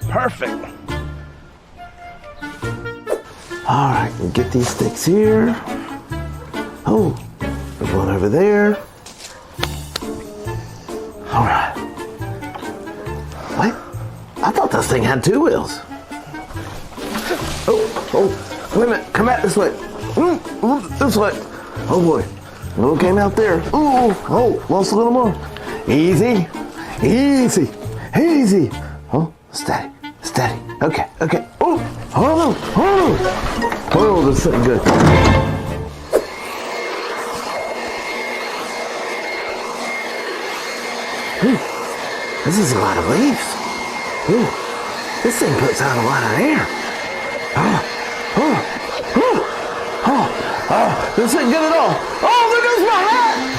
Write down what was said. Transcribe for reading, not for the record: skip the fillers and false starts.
Perfect. All right, we'll get these sticks here. Oh, there's one over there. All right. Wait, I thought this thing had 2 wheels. Oh, wait a minute, come back this way. This way. Oh boy, a little came out there. Oh, lost a little more. Easy, easy, easy. Oh, steady, steady. Okay. Oh, hold on. Oh, this isn't good. This is a lot of leaves. This thing puts out a lot of air. This isn't good at all. Oh, there goes my hat!